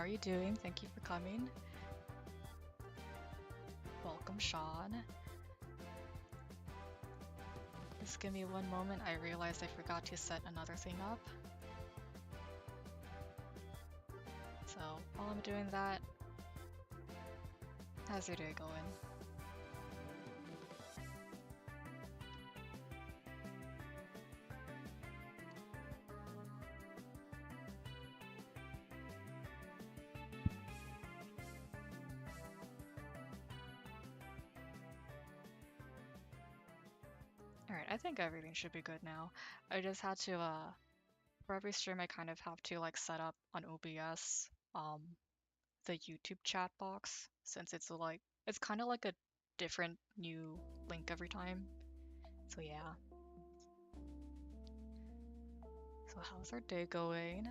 are you doing? Thank you for coming. Welcome, Sean. Just give me one moment. I realized I forgot to set another thing up. So while I'm doing that, how's your day going? Alright, I think everything should be good now. I just had to, for every stream I kind of have to like set up on OBS, the YouTube chat box, since it's kind of like a different new link every time. So yeah. So how's our day going?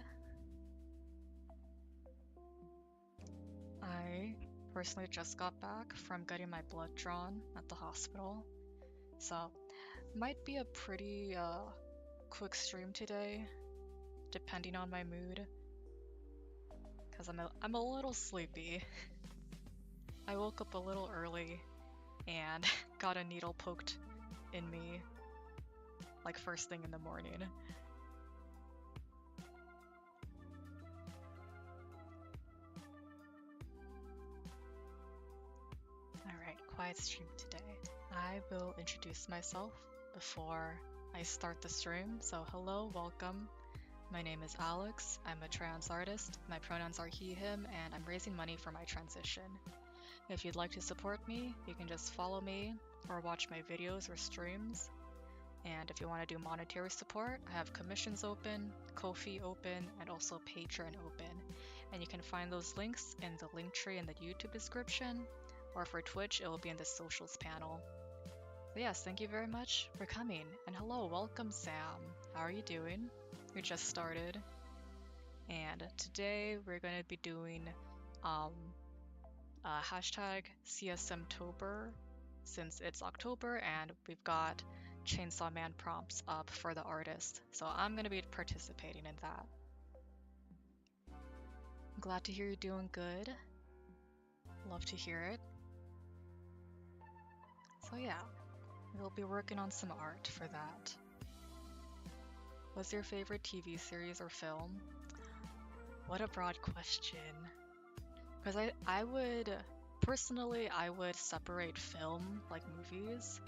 I personally just got back from getting my blood drawn at the hospital. So might be a pretty quick stream today, depending on my mood, because I'm a little sleepy. I woke up a little early and got a needle poked in me like first thing in the morning. Alright, quiet stream today. I will introduce myself before I start the stream. So hello, welcome. My name is Alex. I'm a trans artist. My pronouns are he, him, and I'm raising money for my transition. If you'd like to support me, you can just follow me or watch my videos or streams. And if you want to do monetary support, I have commissions open, Ko-fi open, and also Patreon open. And you can find those links in the link tree in the YouTube description, or for Twitch, it will be in the socials panel. But yes, thank you very much for coming. And hello, welcome Sam. How are you doing? We just started. And today we're going to be doing hashtag CSMtober, since it's October and we've got Chainsaw Man prompts up for the artist. So I'm going to be participating in that. I'm glad to hear you're doing good. Love to hear it. So yeah, we'll be working on some art for that. What's your favorite TV series or film? What a broad question. Because I would, personally, I would separate film, like movies,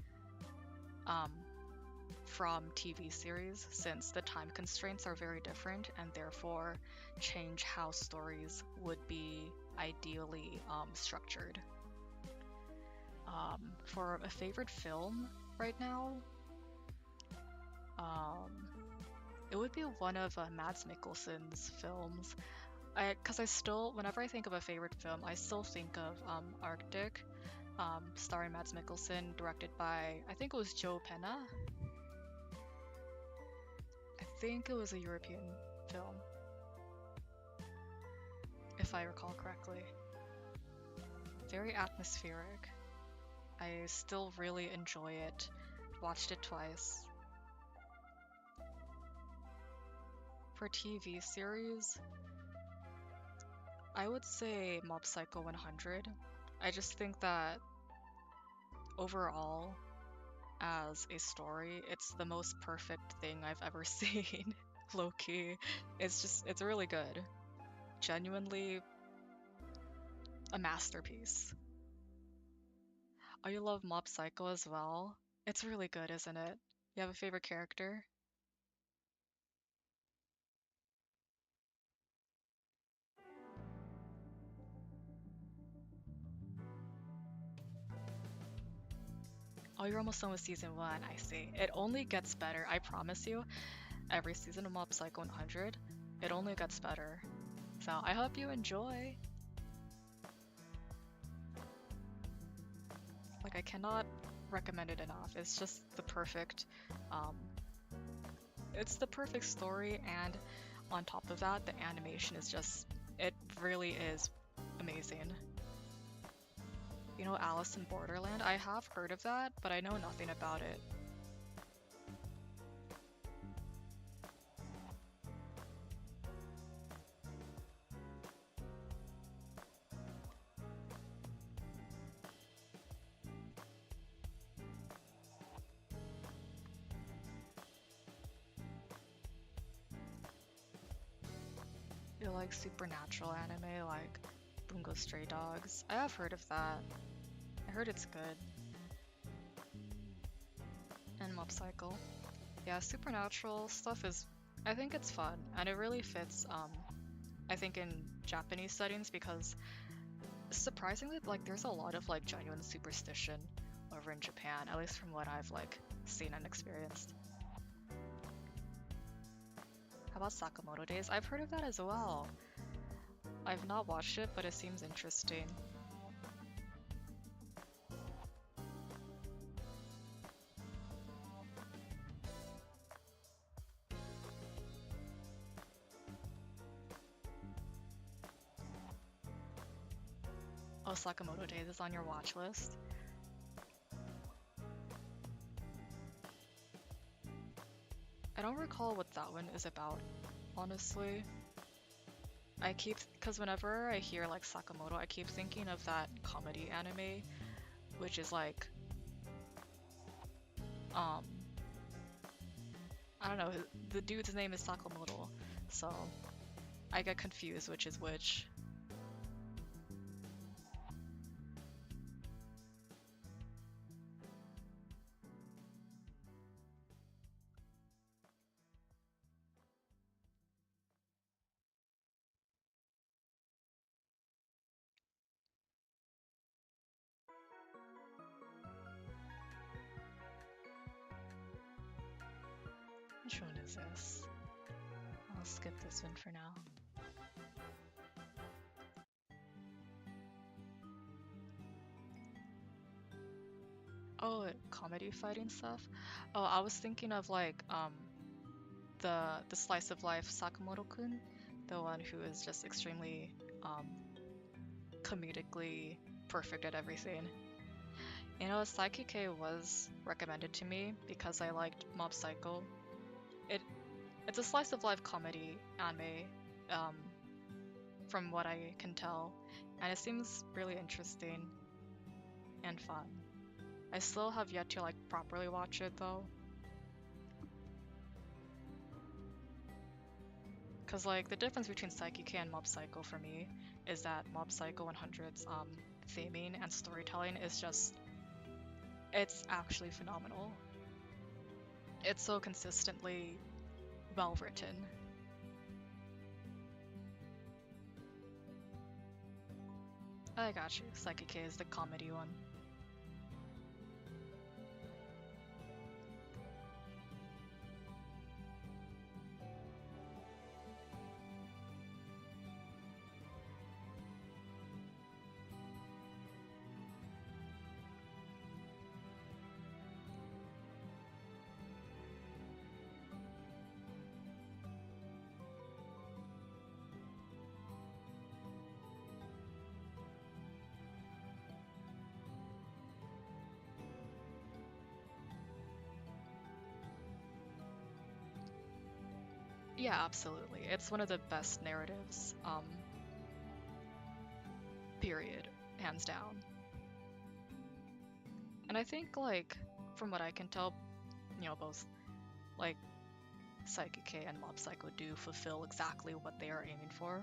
from TV series, since the time constraints are very different and therefore change how stories would be ideally structured. For a favorite film right now, it would be one of Mads Mikkelsen's films. Because whenever I think of a favorite film, I still think of Arctic, starring Mads Mikkelsen, directed by, I think it was Joe Penna. I think it was a European film, if I recall correctly. Very atmospheric. I still really enjoy it. Watched it twice. For TV series, I would say Mob Psycho 100. I just think that overall, as a story, it's the most perfect thing I've ever seen. Low-key. It's really good. Genuinely a masterpiece. Oh, you love Mob Psycho as well? It's really good, isn't it? You have a favorite character? Oh, you're almost done with season 1, I see. It only gets better, I promise you. Every season of Mob Psycho 100, it only gets better. So I hope you enjoy. Like, I cannot recommend it enough. It's just the perfect, it's the perfect story, and on top of that, the animation is just, it really is amazing. You know Alice in Borderland? I have heard of that, but I know nothing about it. like supernatural anime like Bungo Stray Dogs. I have heard of that. I heard it's good. And Mob Psycho. Yeah, supernatural stuff is, I think it's fun, and it really fits, I think in Japanese settings because surprisingly, like, there's a lot of like genuine superstition over in Japan, at least from what I've like seen and experienced. How about Sakamoto Days? I've heard of that as well. I've not watched it, but it seems interesting. Oh, Sakamoto Days is on your watch list. I don't recall what that one is about, honestly. Because whenever I hear like Sakamoto, I keep thinking of that comedy anime, which is like, um, I don't know, the dude's name is Sakamoto, so I get confused which is which. Which one is this? I'll skip this one for now. Oh, comedy fighting stuff? Oh, I was thinking of like the slice of life Sakamoto-kun, the one who is just extremely um comedically perfect at everything. You know, Psyche was recommended to me because I liked Mob Psycho. It it's a slice of life comedy anime, um, from what I can tell, and it seems really interesting and fun. I still have yet to like properly watch it though, cause like the difference between Psyche and Mob Psycho for me is that Mob Psycho 100's theming and storytelling is just, it's actually phenomenal. It's so consistently well written. I got you. Psyche is the comedy one. Yeah, absolutely. It's one of the best narratives, period, hands down. And I think, like, from what I can tell, both, like, Psyche and Mob Psycho do fulfill exactly what they are aiming for.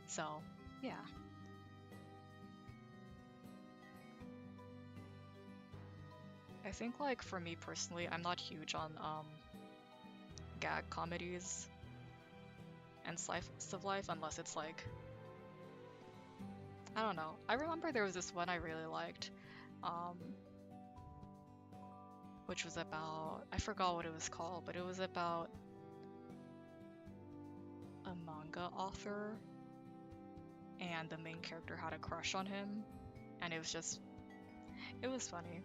So, yeah. I think, like, for me personally, I'm not huge on, gag comedies and slice of life unless it's, like, I don't know. I remember there was this one I really liked, um, which was about, I forgot what it was called, but it was about a manga author and the main character had a crush on him, and it was just, it was funny.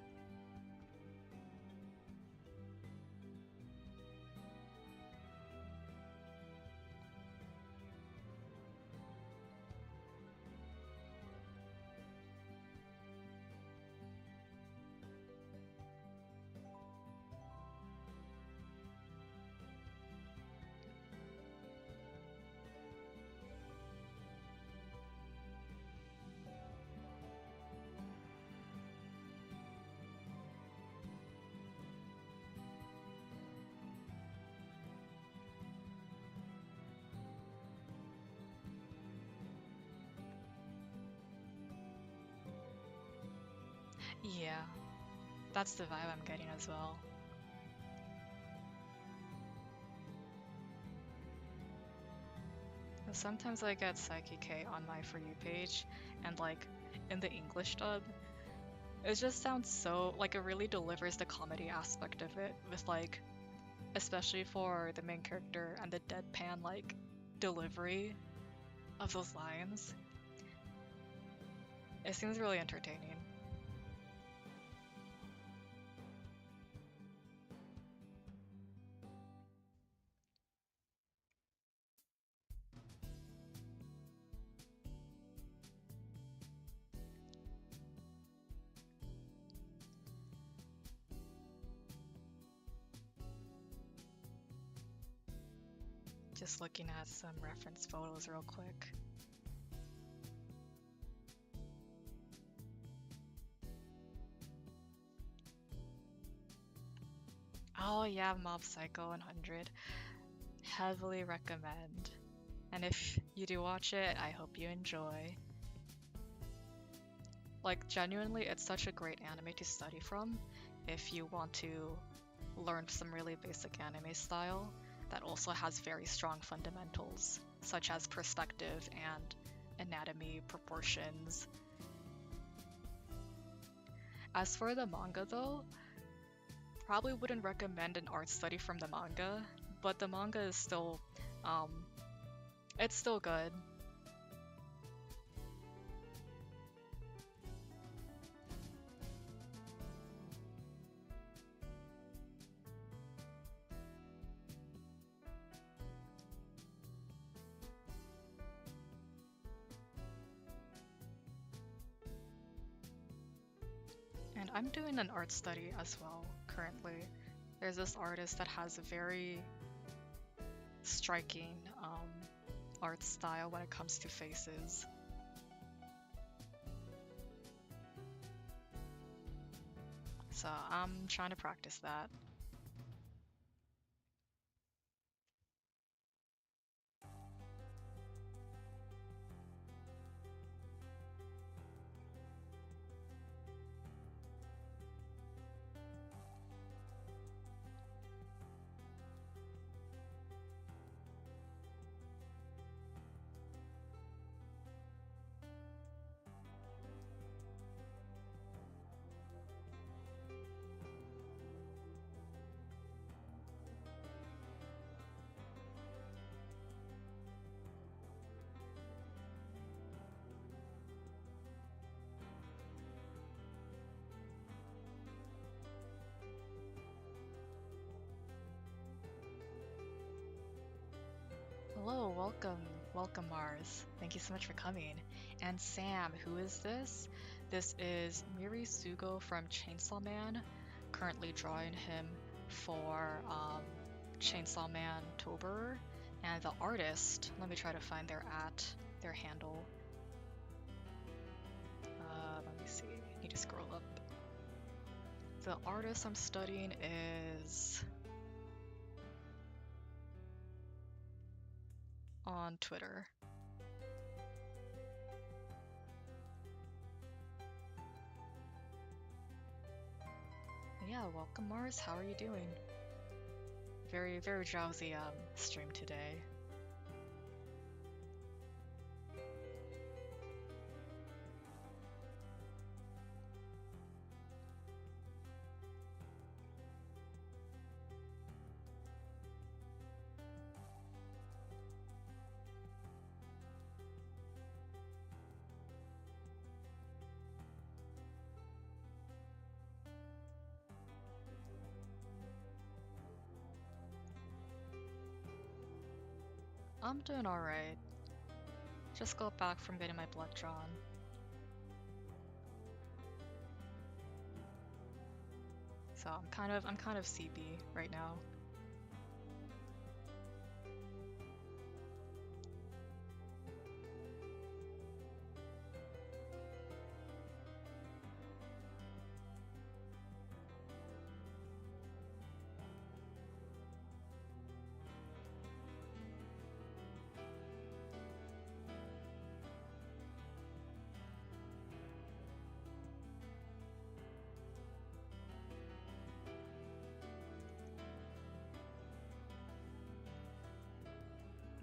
Yeah, that's the vibe I'm getting as well. Sometimes I get Psyche K on my For You page, and like in the English dub, it just sounds so like it really delivers the comedy aspect of it with like, especially for the main character and the deadpan like delivery of those lines. It seems really entertaining. Just looking at some reference photos real quick. Oh yeah, Mob Psycho 100. Heavily recommend. And if you do watch it, I hope you enjoy. Like, genuinely, it's such a great anime to study from if you want to learn some really basic anime style that also has very strong fundamentals, such as perspective and anatomy, proportions. As for the manga though, probably wouldn't recommend an art study from the manga, but the manga is still, um, it's still good. And I'm doing an art study as well currently. There's this artist that has a very striking art style when it comes to faces. So I'm trying to practice that. Hello, welcome, welcome Mars. Thank you so much for coming. And Sam, who is this? This is Miri Sugo from Chainsaw Man, currently drawing him for Chainsaw Man Tober. And the artist, let me try to find their handle. Let me see, I need to scroll up. The artist I'm studying is on Twitter. Yeah, welcome Mars. How are you doing? Very, very drowsy stream today. I'm doing alright. Just got back from getting my blood drawn. So I'm kind of CB right now.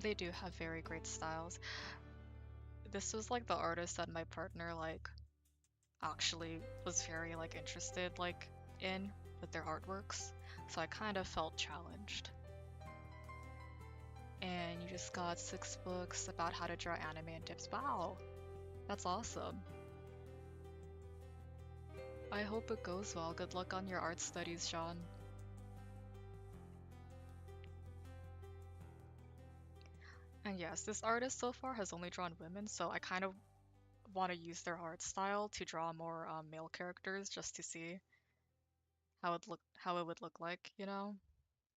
They do have very great styles. This was like the artist that my partner like actually was very like interested like in with their artworks. So I kind of felt challenged. And you just got 6 books about how to draw anime and tips. Wow, that's awesome. I hope it goes well. Good luck on your art studies, Sean. And yes, this artist so far has only drawn women, so I kind of want to use their art style to draw more male characters just to see how it would look like, you know?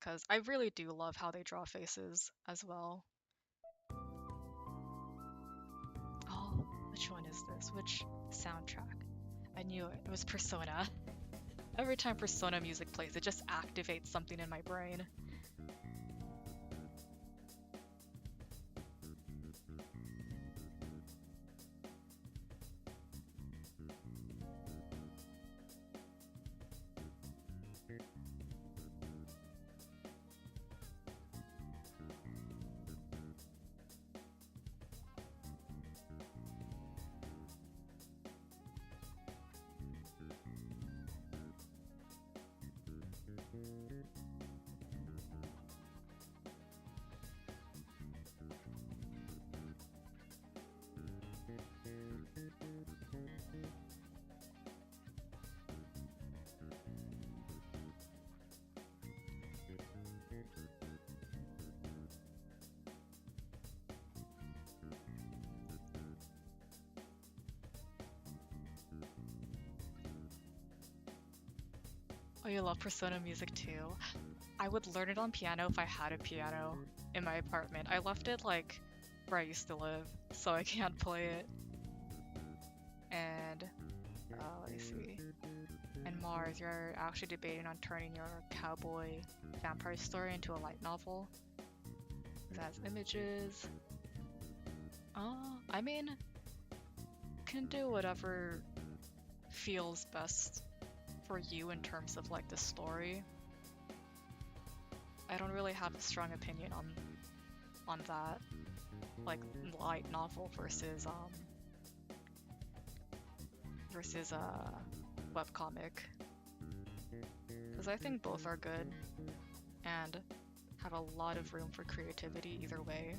Because I really do love how they draw faces as well. Oh, which one is this? Which soundtrack? I knew it. It was Persona. Every time Persona music plays, it just activates something in my brain. Oh, you love Persona music too? I would learn it on piano if I had a piano in my apartment. I left it like where I used to live, so I can't play it. And let me see. And Mars, you're actually debating on turning your cowboy vampire story into a light novel. It has images. I mean, can do whatever feels best for you in terms of like the story. I don't really have a strong opinion on that, like light novel versus webcomic, because I think both are good and have a lot of room for creativity either way.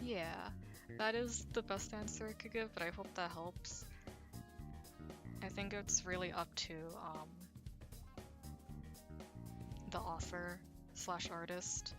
Yeah, that is the best answer I could give, but I hope that helps. I think it's really up to the author slash artist.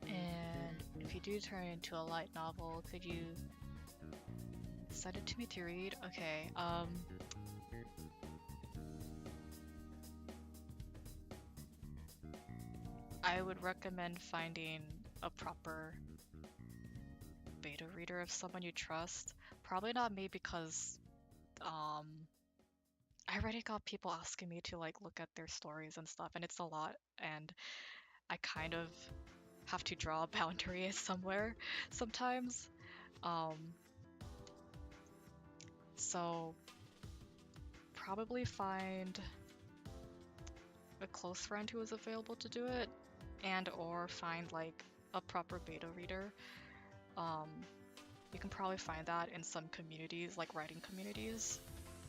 And if you do turn it into a light novel, could you send it to me to read? Okay, I would recommend finding a proper beta reader of someone you trust. Probably not me because um I already got people asking me to like look at their stories and stuff, and it's a lot, and I kind of have to draw a boundary somewhere sometimes. Um, so probably find a close friend who is available to do it, and or find like a proper beta reader. Um, you can probably find that in some communities, like writing communities,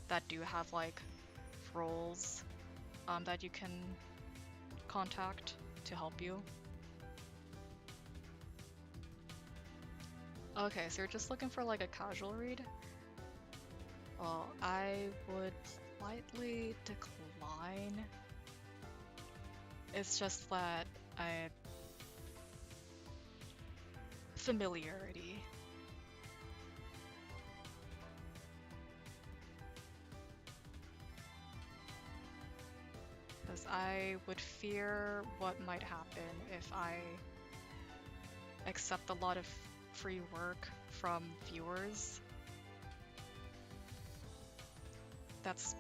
that do have like roles that you can contact to help you. Okay, so you're just looking for like a casual read? Well, I would slightly decline. It's just that I familiarity. Because I would fear what might happen if I accept a lot of free work from viewers. That's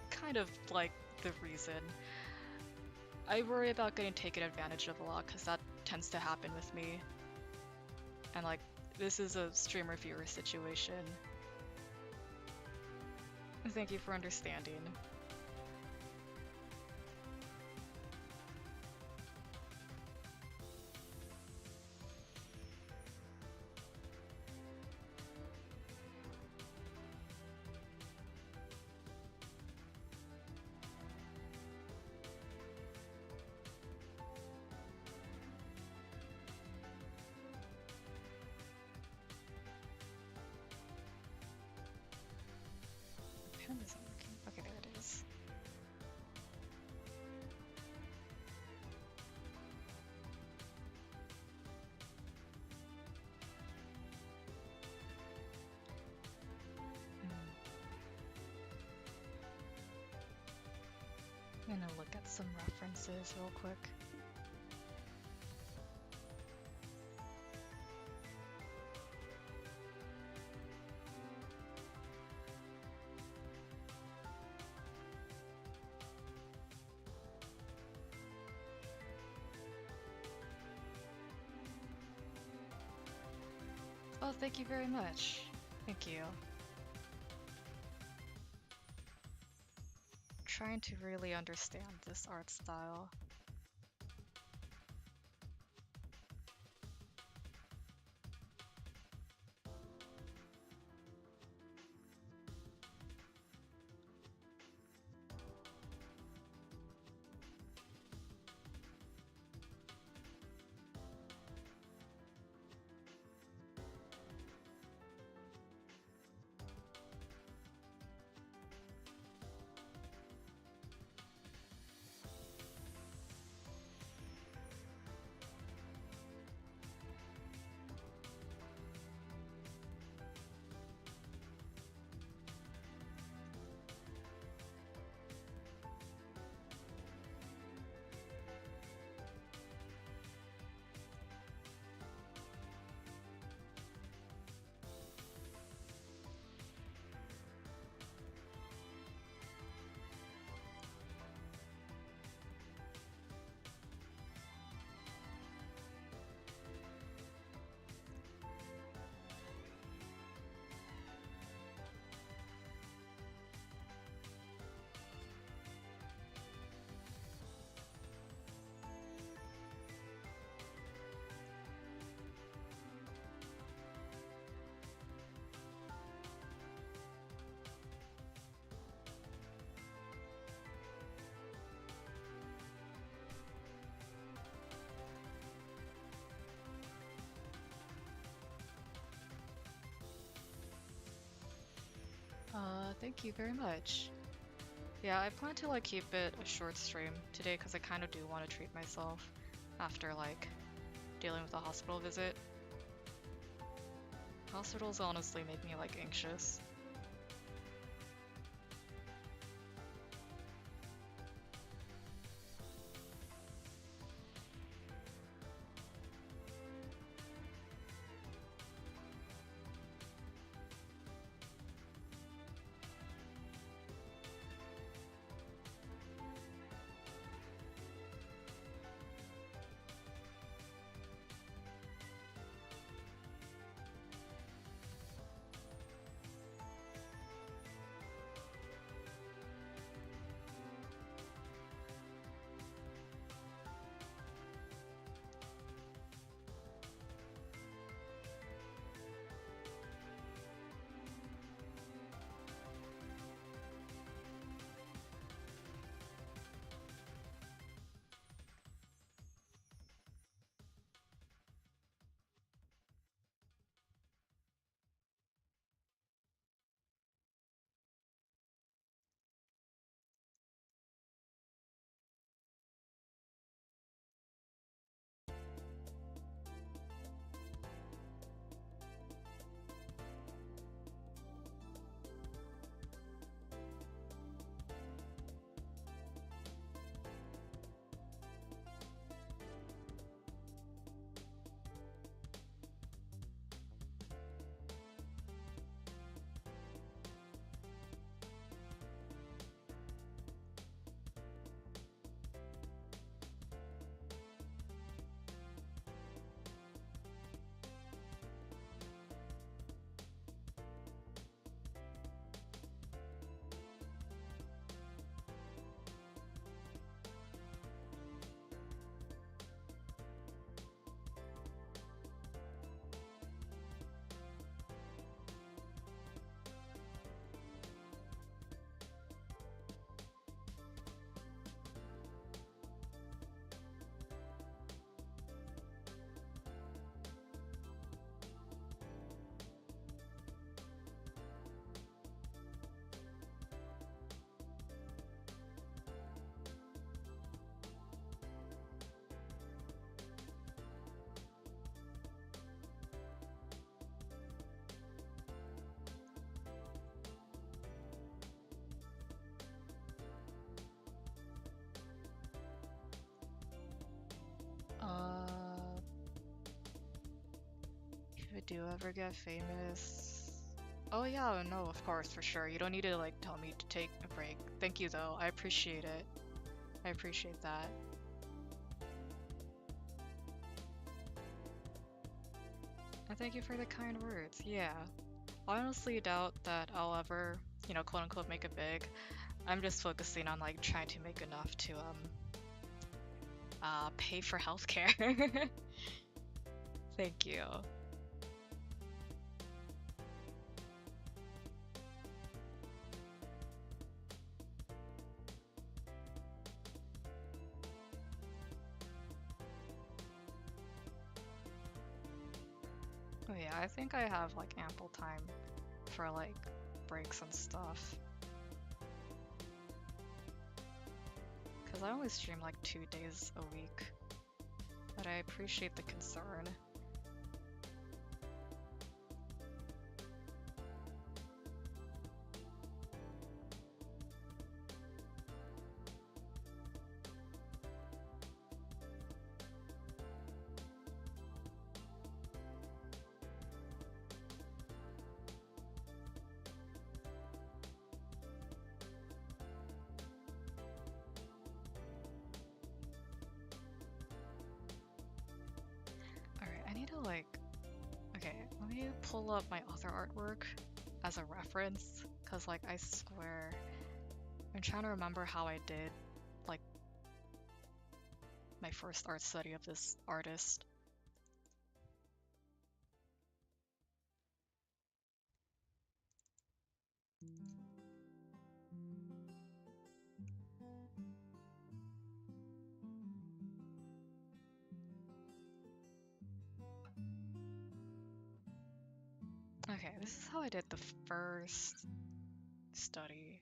kind of like the reason. I worry about getting taken advantage of a lot because that tends to happen with me. And like, this is a streamer viewer situation. Thank you for understanding. Pen isn't working. Okay, there it is. I'm gonna look at some references real quick. Oh, thank you very much. Thank you. Trying to really understand this art style. Thank you very much. Yeah, I plan to like keep it a short stream today because I kind of do want to treat myself after like dealing with a hospital visit. Hospitals honestly make me like anxious. Do you ever get famous? Oh yeah, no, of course, for sure. You don't need to like tell me to take a break. Thank you though. I appreciate it. I appreciate that. And thank you for the kind words. Yeah. I honestly doubt that I'll ever, quote unquote make it big. I'm just focusing on like trying to make enough to pay for healthcare. Thank you. Oh yeah, I think I have like ample time for like breaks and stuff. Cause I only stream like 2 days a week. But I appreciate the concern. Alright, I need to like... Okay, let me pull up my other artwork as a reference. Cause like, I swear... I'm trying to remember how I did, like, my first art study of this artist. Okay, this is how I did the first study.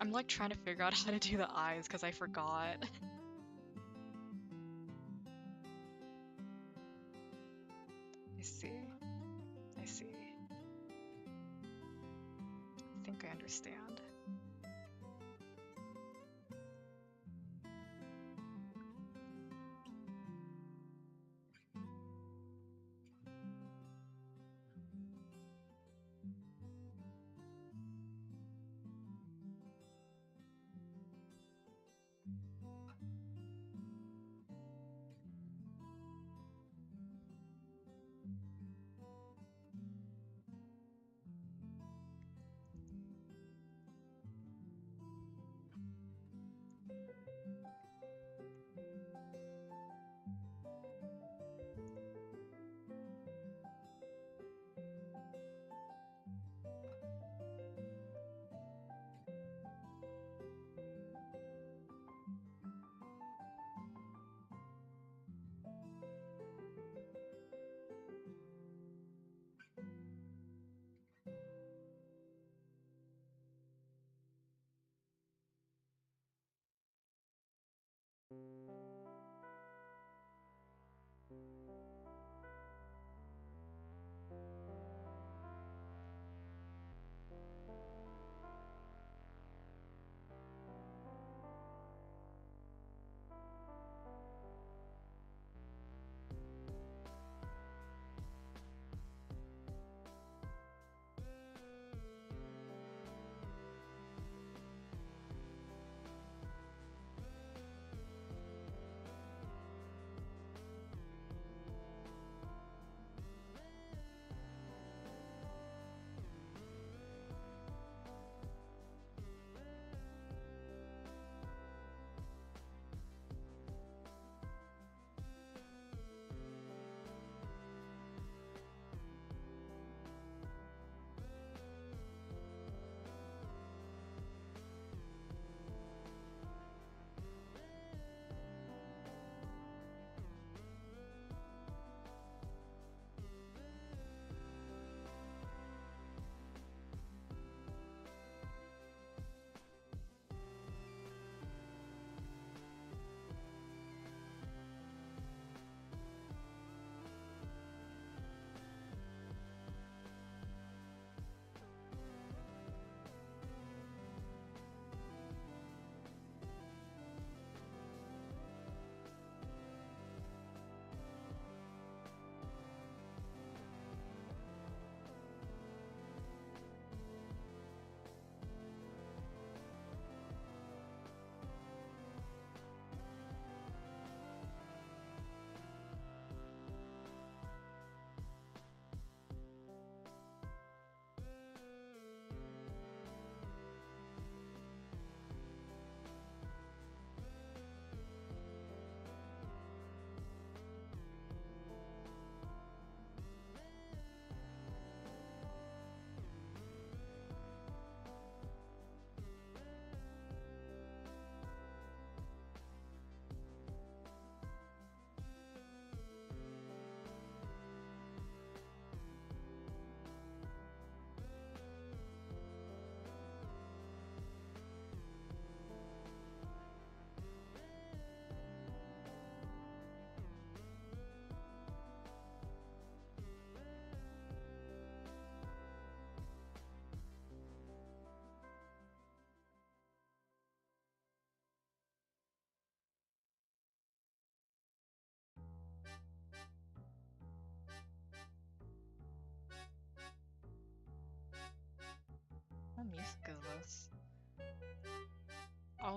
I'm like trying to figure out how to do the eyes because I forgot. I see. I see. I think I understand.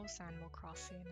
house Animal Crossing.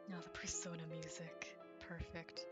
Now the Persona music. Perfect.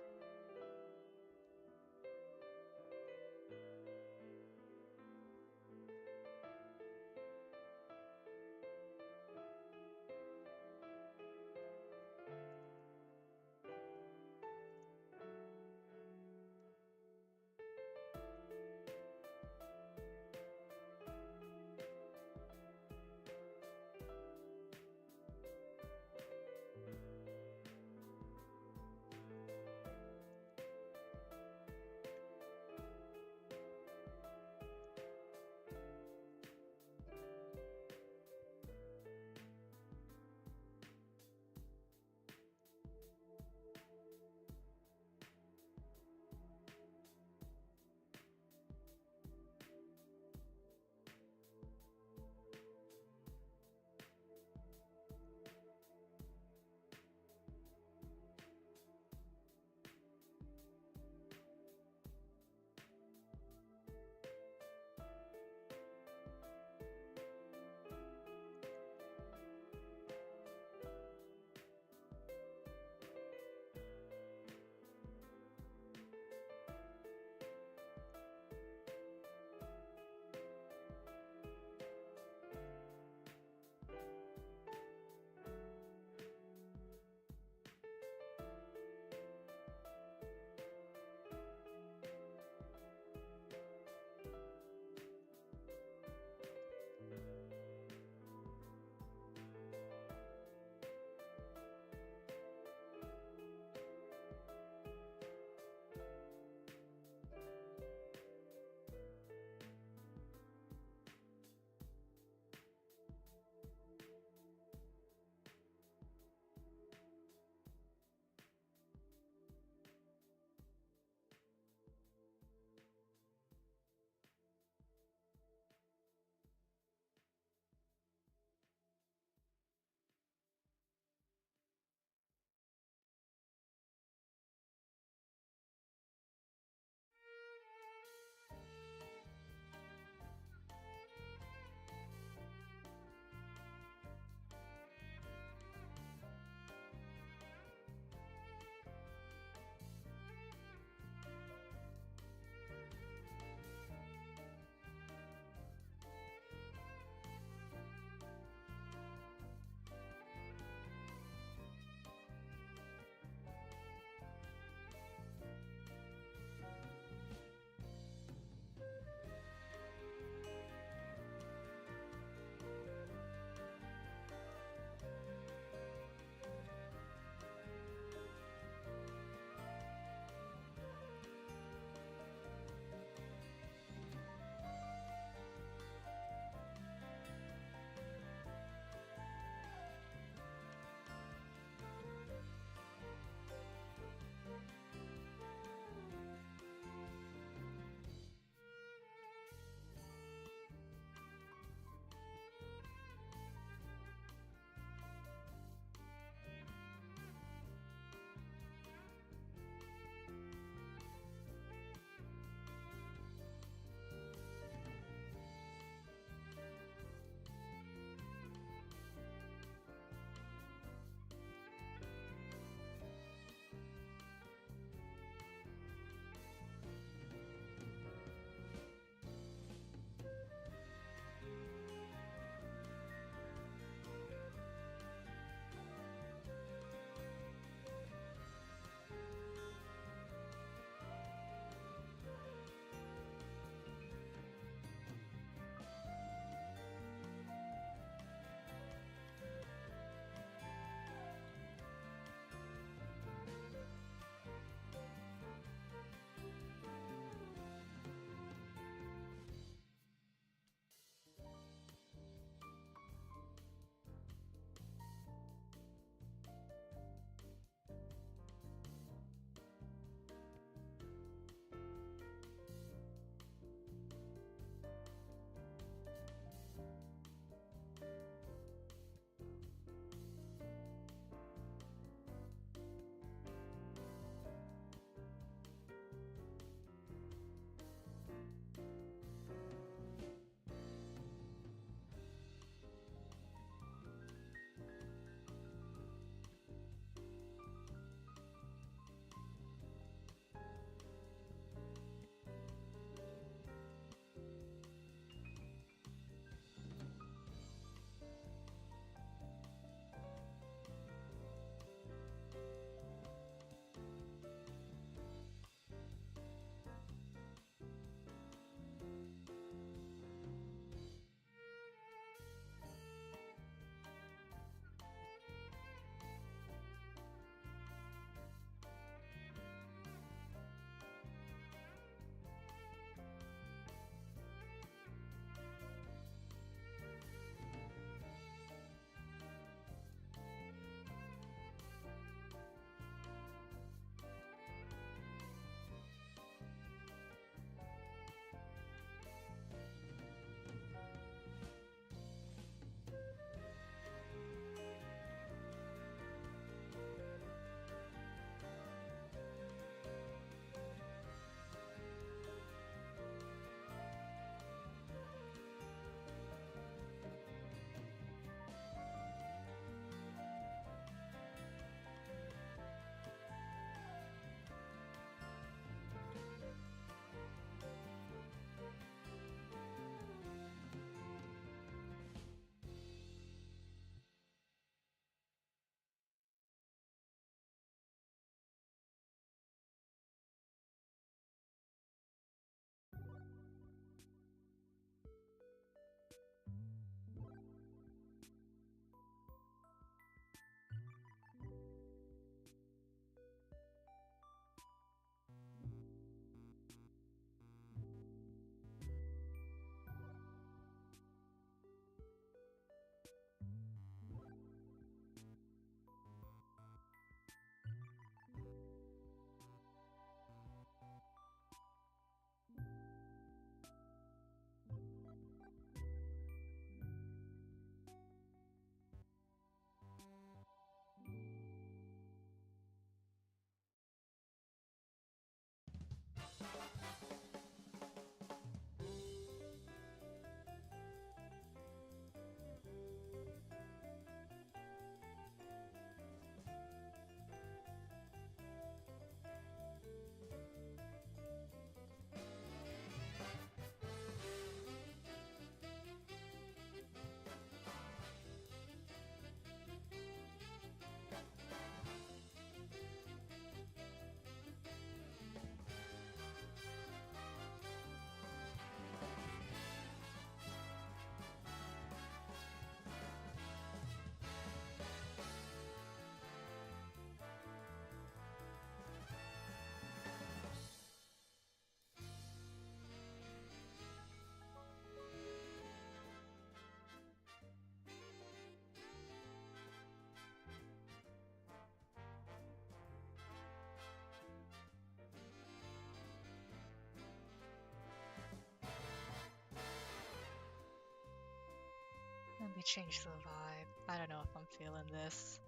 change the vibe. I don't know if I'm feeling this.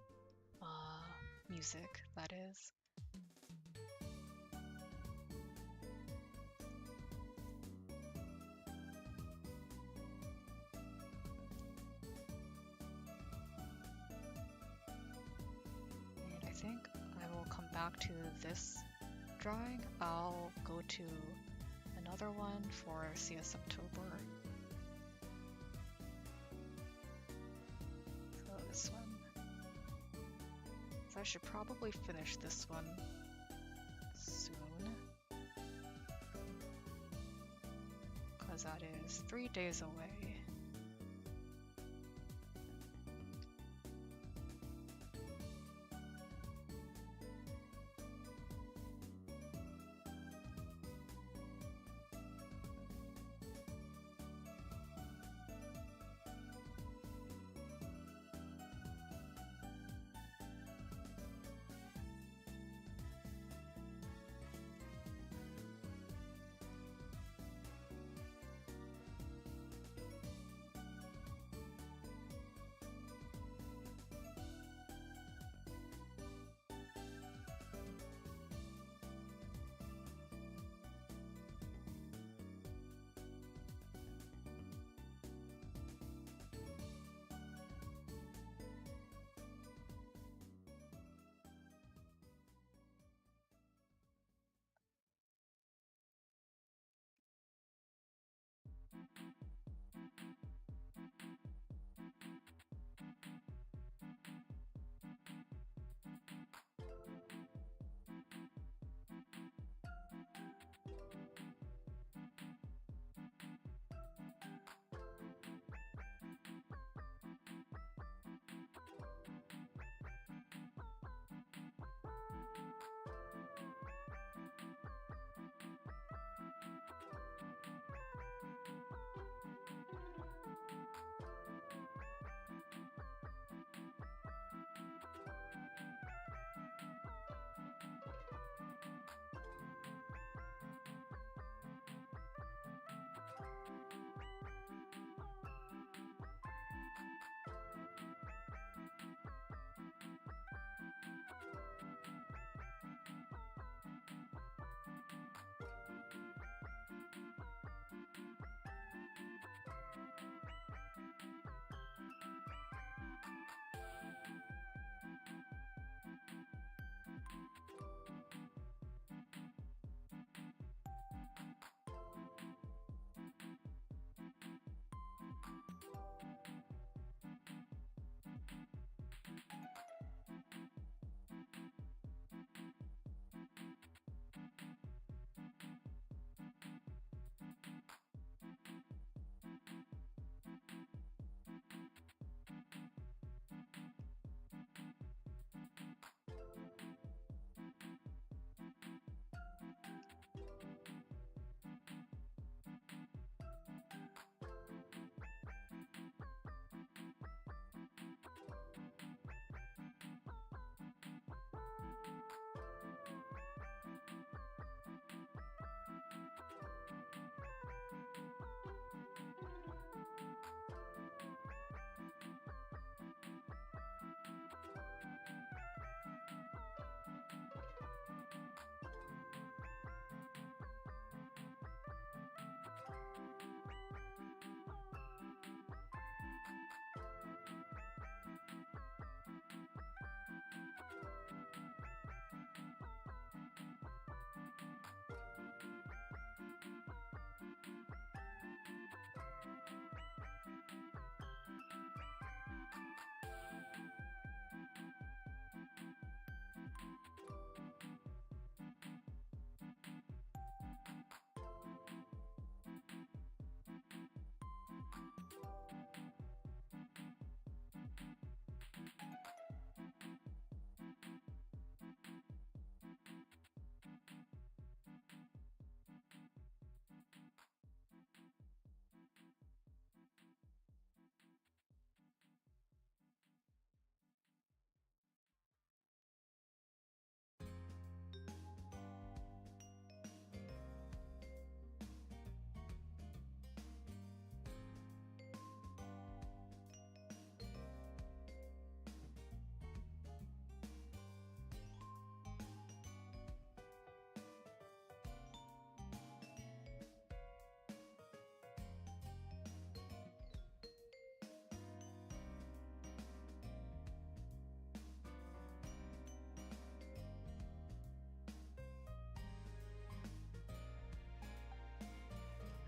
Music, that is. And I think I will come back to this drawing. I'll go to another one for CSMtober. So this one. So I should probably finish this one soon, because that is 3 days away.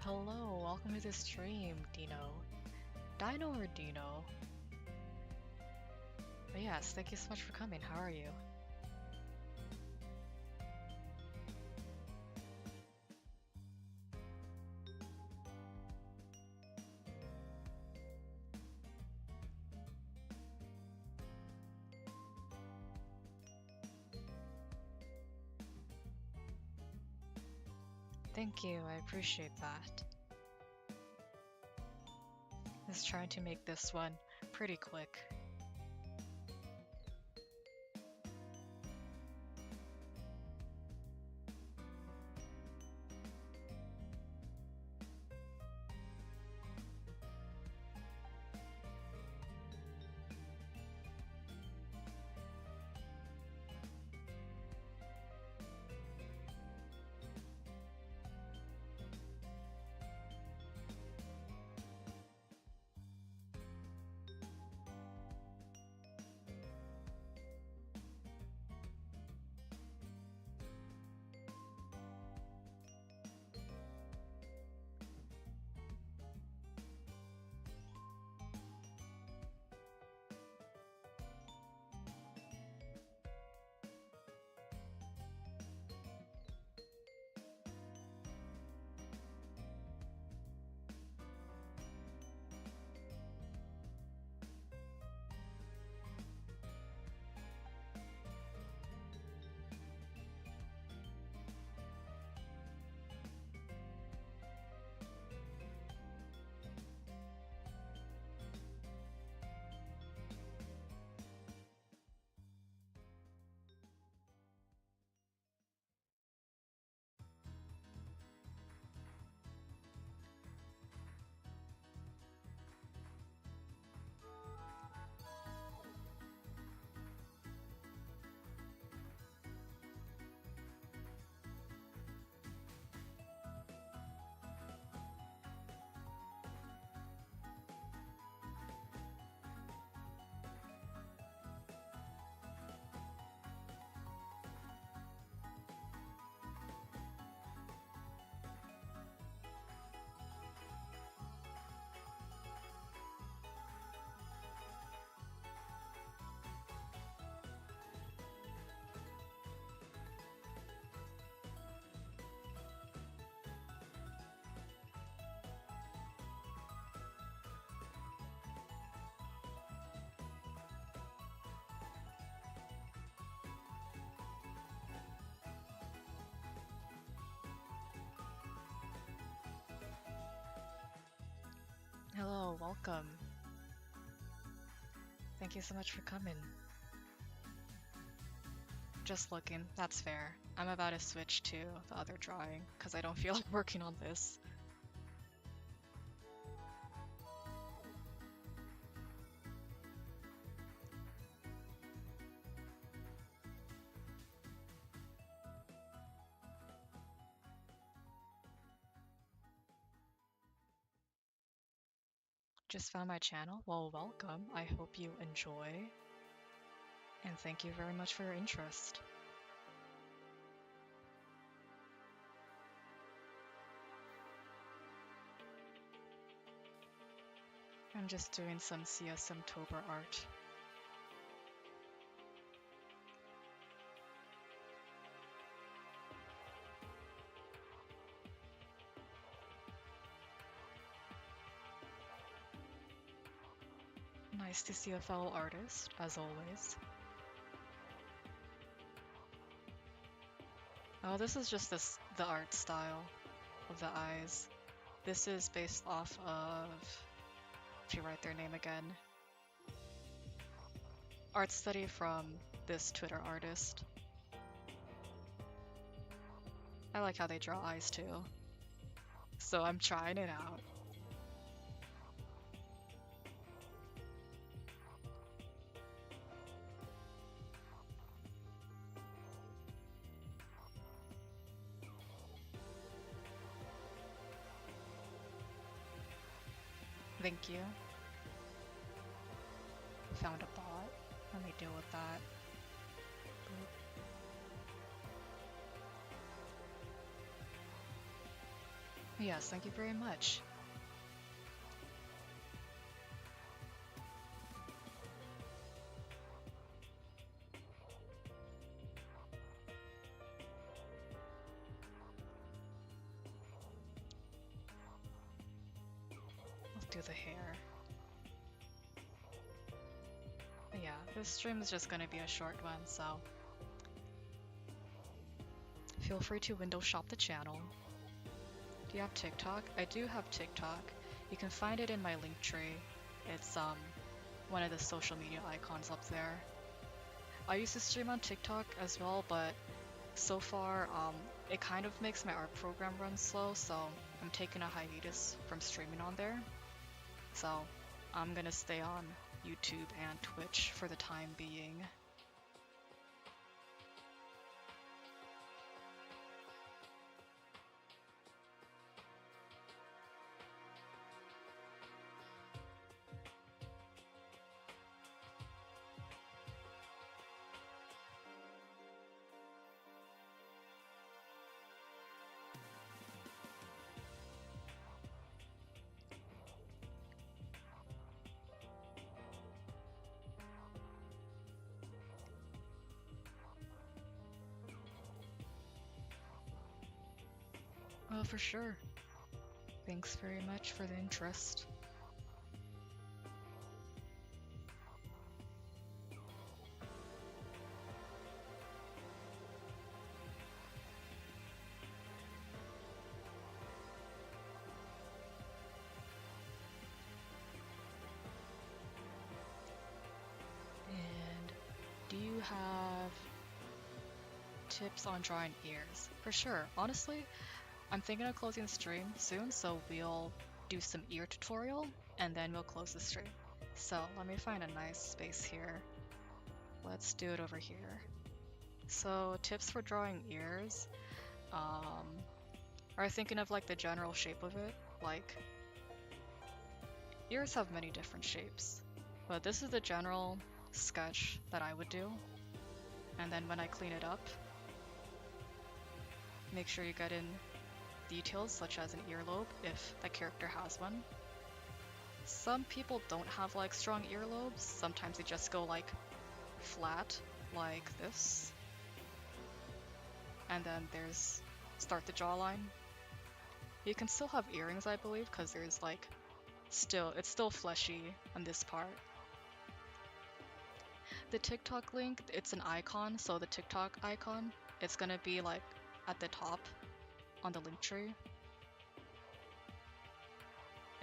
Hello, welcome to the stream, Dino. Dino or Dino? But yes, thank you so much for coming. How are you? Thank you, I appreciate that. Just trying to make this one pretty quick. Hello, welcome. Thank you so much for coming. Just looking, that's fair. I'm about to switch to the other drawing because I don't feel like working on this. Just found my channel? Well, welcome. I hope you enjoy. And thank you very much for your interest. I'm just doing some CSMtober art. Nice to see a fellow artist, as always. Oh, this is just the art style of the eyes. This is based off of, if you write their name again, art study from this Twitter artist. I like how they draw eyes too. So I'm trying it out. Thank you. Found a bot. Let me deal with that. Boop. Yes, thank you very much. Let's do the hair. But yeah, this stream is just gonna be a short one, so feel free to window shop the channel. Do you have TikTok? I do have TikTok. You can find it in my link tree. It's one of the social media icons up there. I used to stream on TikTok as well, but so far it kind of makes my art program run slow, so I'm taking a hiatus from streaming on there. So I'm gonna stay on YouTube and Twitch for the time being. Oh, for sure. Thanks very much for the interest. And do you have tips on drawing ears? For sure. Honestly, I'm thinking of closing the stream soon, so we'll do some ear tutorial and then we'll close the stream. So let me find a nice space here. Let's do it over here. So tips for drawing ears. Are thinking of like the general shape of it. Like ears have many different shapes, but this is the general sketch that I would do. And then when I clean it up, make sure you get in details such as an earlobe if the character has one. Some people don't have like strong earlobes. Sometimes they just go like flat like this. And then there's start the jawline. You can still have earrings, I believe, because there's like it's still fleshy on this part. The TikTok link, it's an icon, so the TikTok icon, it's gonna be like at the top on the link tree.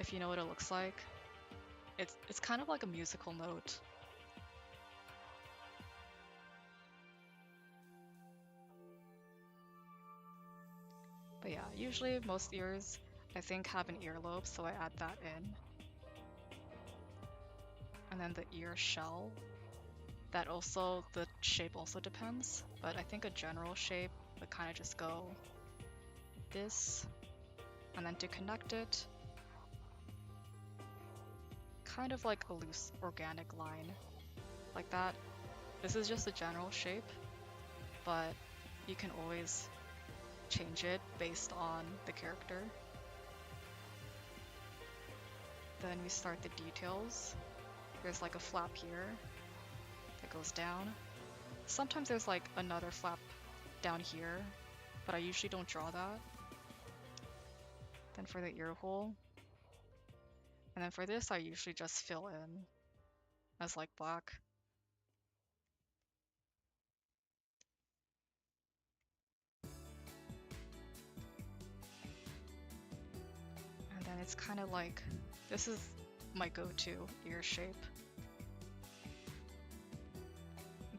If you know what it looks like. It's kind of like a musical note. But yeah, usually most ears I think have an earlobe, so I add that in. And then the ear shell, the shape also depends, but I think a general shape would kind of just go this, and then to connect it, kind of like a loose organic line, like that. This is just a general shape, but you can always change it based on the character. Then we start the details. There's like a flap here that goes down. Sometimes there's like another flap down here, but I usually don't draw that. Then for the ear hole, and then for this I usually just fill in as like black. And then it's kind of like, this is my go-to ear shape.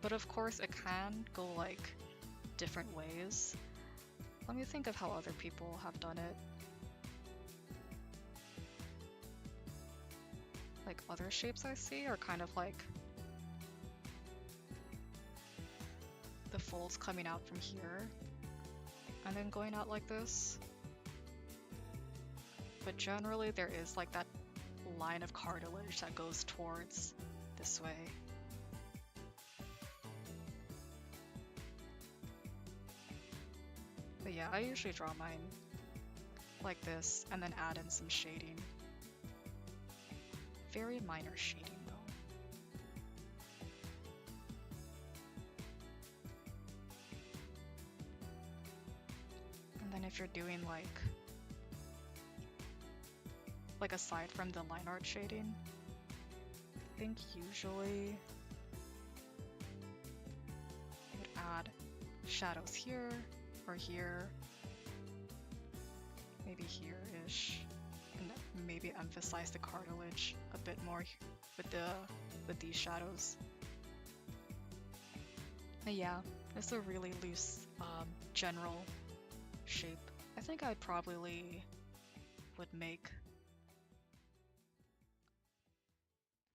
But of course it can go like different ways. Let me think of how other people have done it. Like other shapes I see are kind of like the folds coming out from here and then going out like this. But generally there is like that line of cartilage that goes towards this way. But yeah, I usually draw mine like this, and then add in some shading. Very minor shading though. And then if you're doing like aside from the line art shading, I think usually I would add shadows here or here, maybe here-ish, and maybe emphasize the cartilage a bit more with these shadows. But yeah, it's a really loose general shape. I think I probably would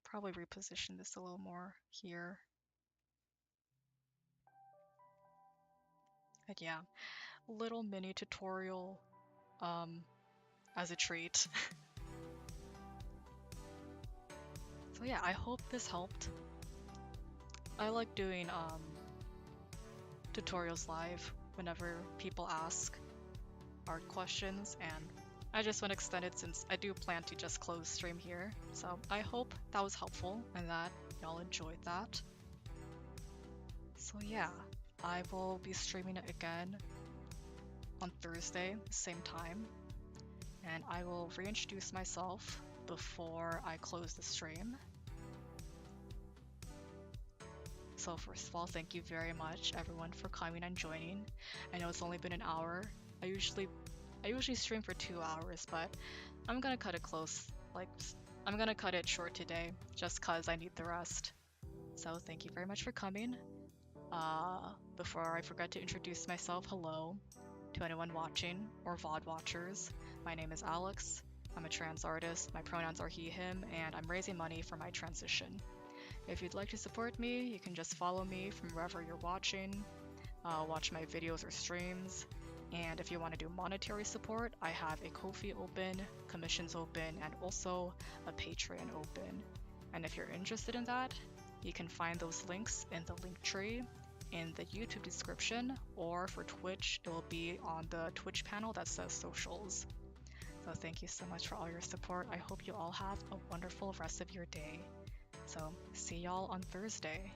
probably reposition this a little more here. But yeah, little mini tutorial as a treat. So yeah, I hope this helped. I like doing tutorials live whenever people ask art questions, and I just want to extend it since I do plan to just close stream here. So I hope that was helpful and that y'all enjoyed that. So yeah, I will be streaming it again on Thursday, same time, and I will reintroduce myself before I close the stream. So first of all, thank you very much everyone for coming and joining. I know it's only been an hour. I usually stream for 2 hours, but I'm gonna cut it close. I'm gonna cut it short today just cause I need the rest. So thank you very much for coming. Before I forget to introduce myself, hello to anyone watching or VOD watchers. My name is Alex. I'm a trans artist. My pronouns are he, him, and I'm raising money for my transition. If you'd like to support me, you can just follow me from wherever you're watching, watch my videos or streams, and if you want to do monetary support, I have a Ko-fi open, commissions open, and also a Patreon open. And if you're interested in that, you can find those links in the link tree in the YouTube description, or for Twitch, it will be on the Twitch panel that says socials. So thank you so much for all your support. I hope you all have a wonderful rest of your day. So see y'all on Thursday.